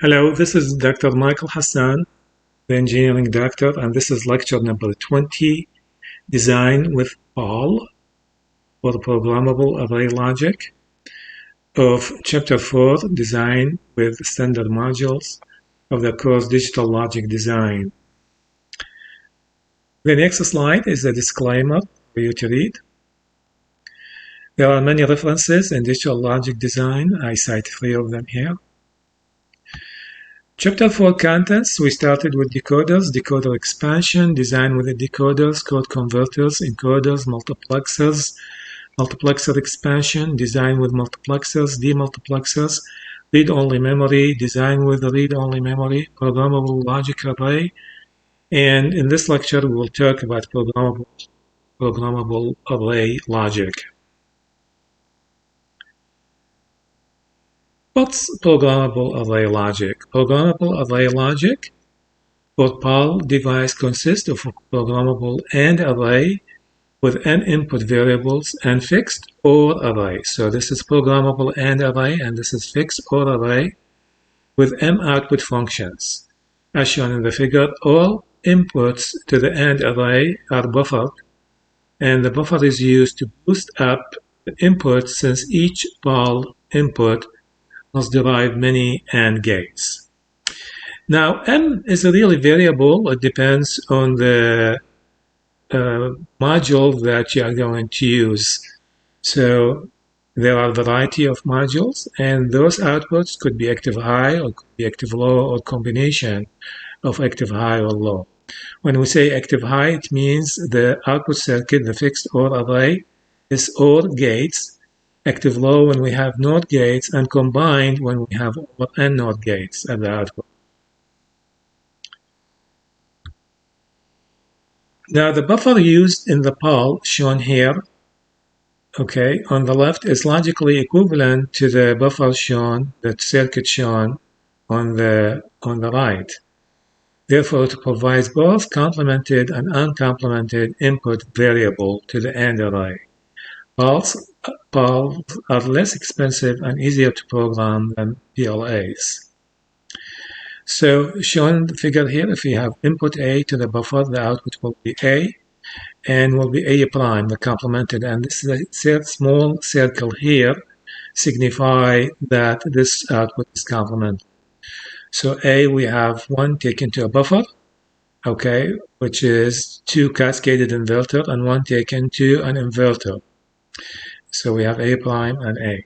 Hello, this is Dr. Michael Hassan, the engineering doctor, and this is lecture number 20, Design with PAL for Programmable Array Logic of Chapter 4, Design with Standard Modules of the course Digital Logic Design. The next slide is a disclaimer for you to read. There are many references in Digital Logic Design. I cite 3 of them here. Chapter 4 contents, we started with decoders, decoder expansion, design with the decoders, code converters, encoders, multiplexers, multiplexer expansion, design with multiplexers, demultiplexers, read-only memory, design with the read-only memory, programmable logic array, and in this lecture we will talk about programmable array logic. What's programmable array logic? Programmable array logic for PAL device consists of a programmable AND array with n input variables and fixed OR array. So this is programmable AND array and this is fixed OR array with m output functions. As shown in the figure, all inputs to the AND array are buffered, and the buffer is used to boost up the input since each PAL input must derive many AND gates. Now, m is a really variable. It depends on the module that you are going to use. So there are a variety of modules, and those outputs could be active high or could be active low or combination of active high or low. When we say active high, it means the output circuit, the fixed OR array, is OR gates. Active low when we have NOT gates, and combined when we have OR and NOT gates at the output. Now the buffer used in the PAL shown here, okay, on the left is logically equivalent to the buffer shown, the circuit shown on the right. Therefore, it provides both complemented and uncomplemented input variable to the AND array. PALs are less expensive and easier to program than PLAs. So shown in the figure here, if we have input A to the buffer, the output will be A and will be A prime, the complemented. And this small circle here signify that this output is complemented. So A, we have 1 taken to a buffer, okay, which is 2 cascaded inverter, and 1 taken to an inverter. So we have A prime and A.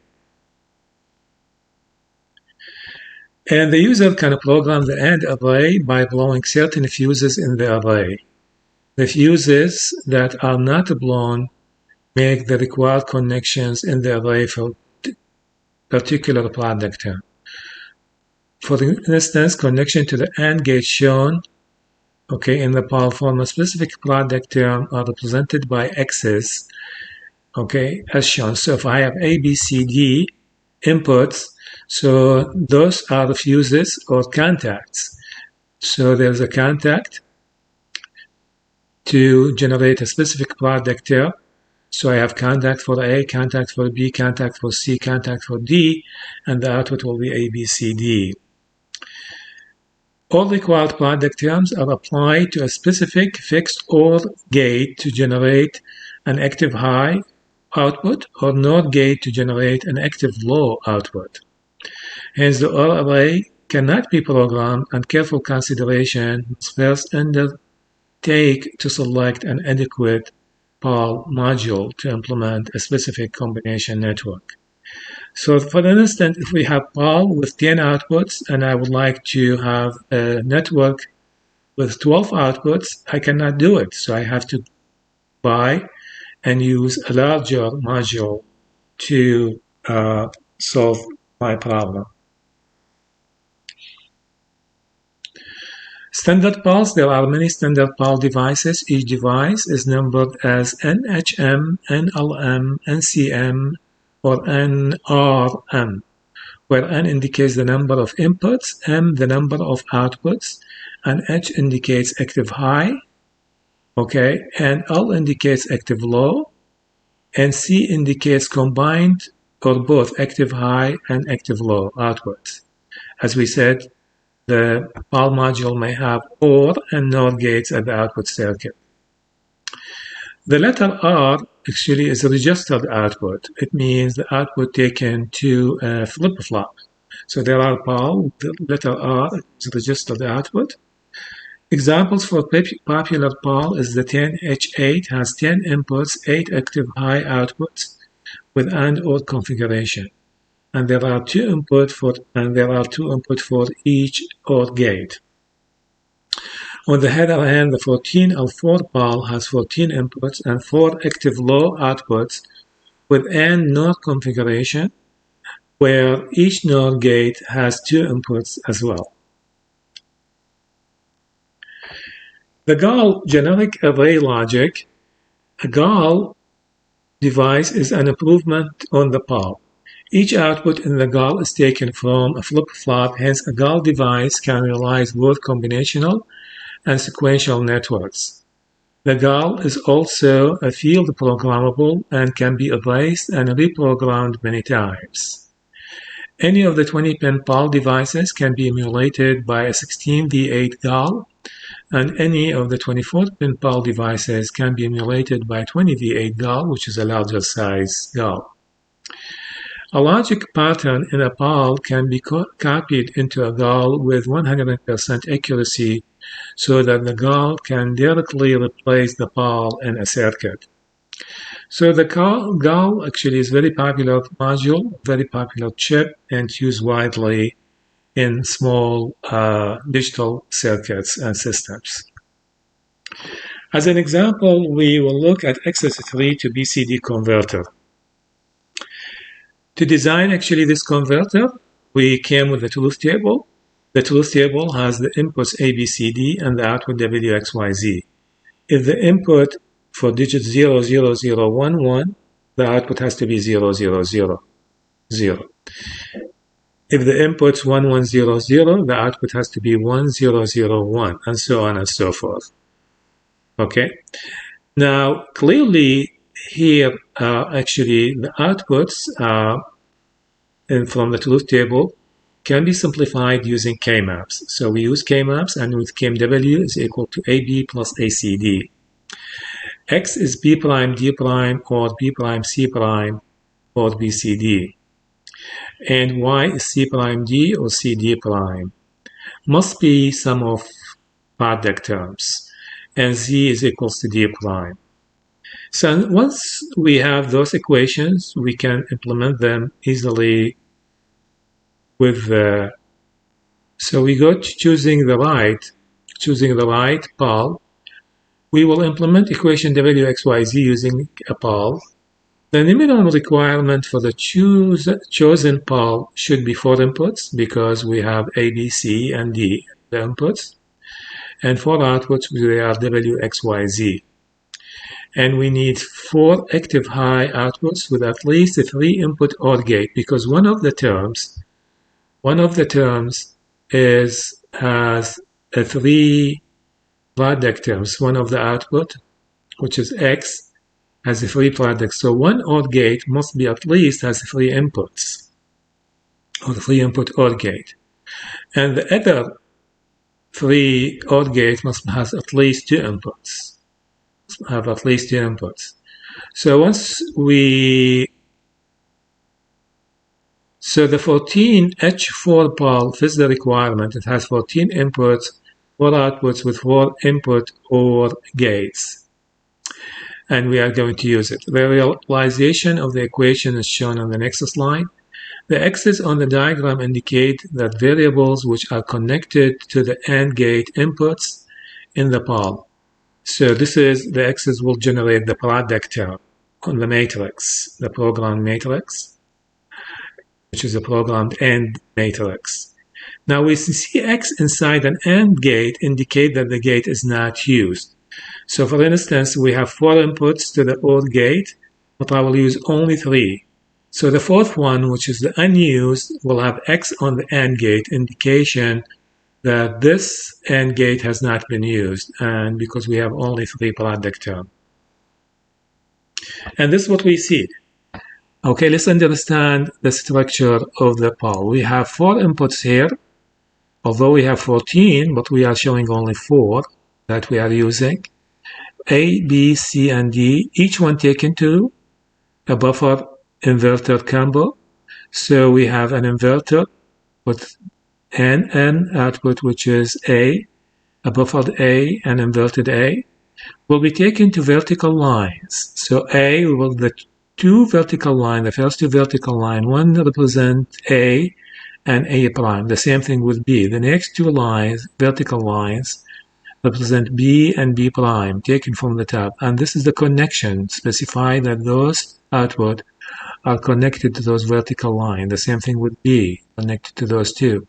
And the user can program the AND array by blowing certain fuses in the array. The fuses that are not blown make the required connections in the array for particular product term. For instance, connection to the AND gate shown, okay, in the PAL form, a specific product term are represented by X's, okay, as shown. So if I have A, B, C, D inputs, so those are the fuses or contacts. So there's a contact to generate a specific product term. So I have contact for A, contact for B, contact for C, contact for D, and the output will be A, B, C, D. All required product terms are applied to a specific fixed OR gate to generate an active high output or NOT gate to generate an active low output. Hence, the OR array cannot be programmed, and careful consideration must first undertake to select an adequate PAL module to implement a specific combination network. So for instance, if we have PAL with 10 outputs and I would like to have a network with 12 outputs, I cannot do it. So I have to buy and use a larger module to solve my problem. Standard PALs, there are many standard PAL devices. Each device is numbered as NHM, NLM, NCM, or NRM, where N indicates the number of inputs, M the number of outputs, and H indicates active high, okay, and L indicates active low, and C indicates combined or both active high and active low outputs. As we said, the PAL module may have OR and NOR gates at the output circuit. The letter R actually is a registered output. It means the output taken to a flip-flop. So there are PAL, the letter R is registered output. Examples for popular PAL is the 10H8 has 10 inputs, 8 active high outputs with AND OR configuration. And there are two input for each OR gate. On the other hand, the 14L4 PAL has 14 inputs and 4 active low outputs with AND NOR configuration, where each NOR gate has 2 inputs as well. The GAL generic array logic, a GAL device is an improvement on the PAL. Each output in the GAL is taken from a flip-flop, hence a GAL device can realize both combinational and sequential networks. The GAL is also a field programmable and can be erased and reprogrammed many times. Any of the 20-pin PAL devices can be emulated by a 16V8 GAL, and any of the 24-pin PAL devices can be emulated by 20V8 GAL, which is a larger size GAL. A logic pattern in a PAL can be copied into a GAL with 100% accuracy so that the GAL can directly replace the PAL in a circuit. So the GAL actually is a very popular module, very popular chip, and used widely in small digital circuits and systems. As an example, we will look at XS3 to BCD converter. To design actually this converter, we came with the truth table. The truth table has the inputs ABCD and the output WXYZ. If the input for digit 00011, the output has to be 0000. If the input's 1100, the output has to be 1001, and so on and so forth. Okay. Now, clearly here, actually, the outputs from the truth table can be simplified using K-maps. So we use K-maps, and with KMW is equal to AB plus ACD. X is B prime D prime or B prime C prime or BCD. And Y is C prime D or CD prime. Must be sum of product terms. And Z is equals to D prime. So once we have those equations, we can implement them easily with the, so we go to choosing the right PAL. We will implement equation WXYZ using a PAL. The minimum requirement for the chosen PAL should be 4 inputs because we have A, B, C, and D, the inputs. And 4 outputs, they are WXYZ. And we need 4 active high outputs with at least a 3 input OR gate because one of the terms has a 3 product terms. One of the output, which is X, has a 3 products. So one OR gate must be at least has 3 inputs, or 3 input OR gate. And the other 3 OR gate must have at least 2 inputs. So once so the 14H4 PAL fits the requirement. It has 14 inputs, 4 outputs with 4 input OR gates. And we are going to use it. The realization of the equation is shown on the next slide. The X's on the diagram indicate that variables which are connected to the AND gate inputs in the PAL. So this is the X's will generate the product term on the matrix, the programmed matrix, which is a programmed AND matrix. Now we see X inside an AND gate indicate that the gate is not used. So for instance, we have 4 inputs to the OR gate, but I will use only 3. So the 4th one, which is the unused, will have X on the AND gate indication that this AND gate has not been used, and because we have only 3 product term. And this is what we see. Okay, let's understand the structure of the PAL. We have 4 inputs here, although we have 14, but we are showing only 4 that we are using. A, B, C, and D, each one taken to a buffer inverter combo. So we have an inverter with an output, which is a buffered A and inverted A, will be taken to vertical lines. So A will the two vertical lines, the first two vertical lines, one represent A and A prime. The same thing with B. The next two lines, vertical lines, represent B and B prime taken from the top. And this is the connection. Specify that those output are connected to those vertical lines. The same thing with B, connected to those two.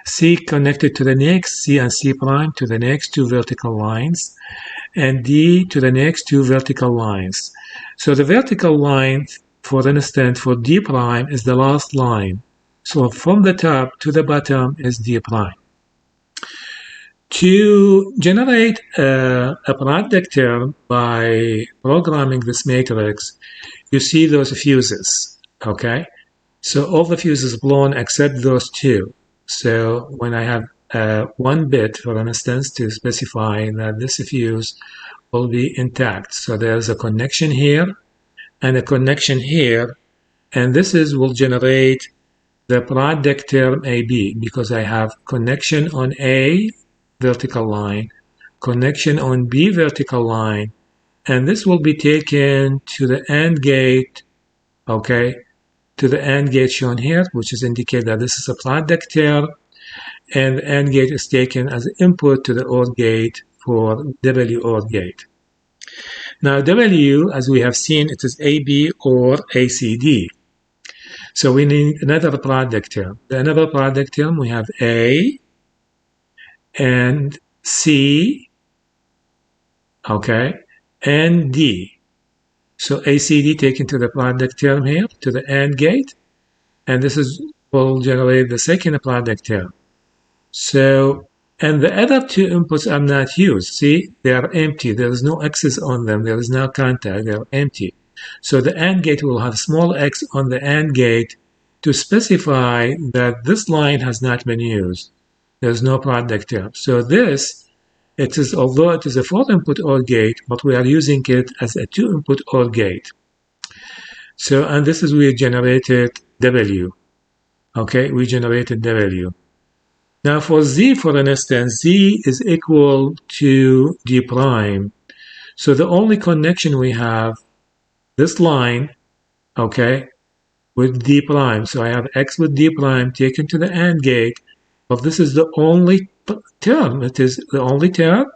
C connected to the next, C and C prime to the next two vertical lines, and D to the next two vertical lines. So the vertical line, for instance, for D prime is the last line. So from the top to the bottom is D prime. To generate a product term by programming this matrix, you see those fuses, okay? So all the fuses blown except those two. So when I have 1 bit, for instance, to specify that this fuse will be intact. So there's a connection here and a connection here, and this will generate the product term AB because I have connection on A vertical line, connection on B vertical line, and this will be taken to the AND gate, okay, to the AND gate shown here, which is indicate that this is a product term, and the AND gate is taken as input to the OR gate for W OR gate. Now W, as we have seen, it is AB or ACD. So we need another product term. Another product term, we have A and C, okay, and D. So ACD taken to the product term here, to the AND gate, and this will generate the second product term. So, and the other two inputs are not used. See, they are empty. There is no X's on them. There is no contact. They are empty. So the AND gate will have small x on the AND gate to specify that this line has not been used. There's no product term. So this, it is, although it is a 4-input OR gate, but we are using it as a 2-input OR gate. So, and this is we generated W. Okay, we generated W. Now for Z, for instance, Z is equal to D prime. So the only connection we have, this line, okay, with D prime. So I have X with D prime taken to the AND gate, but this is the only term. It is the only term,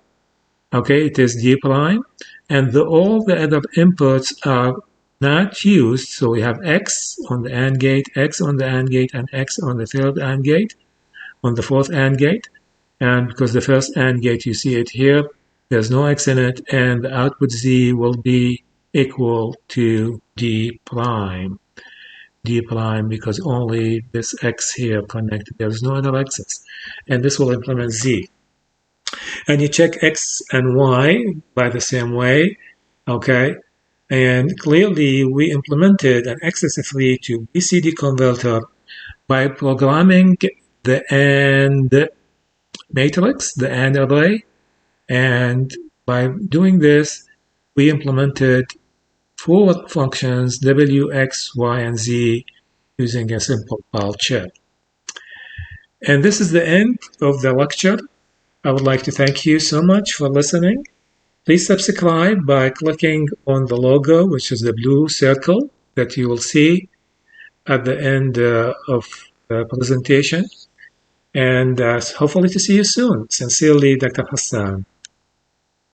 okay, it is D prime, and all the other inputs are not used. So we have X on the AND gate, X on the AND gate, and X on the third AND gate, on the fourth AND gate. And because the first AND gate, you see it here, there's no X in it, and the output Z will be equal to D prime. D prime, because only this X here connected. There's no other X's. And this will implement Z. And you check X and Y by the same way, okay? And clearly we implemented an XS3 to BCD converter by programming the AND matrix, the AND array, and by doing this, we implemented 4 functions, W, X, Y, and Z, using a simple PAL chip. And this is the end of the lecture. I would like to thank you so much for listening. Please subscribe by clicking on the logo, which is the blue circle that you will see at the end of the presentation. And hopefully to see you soon. Sincerely, Dr. Hassan.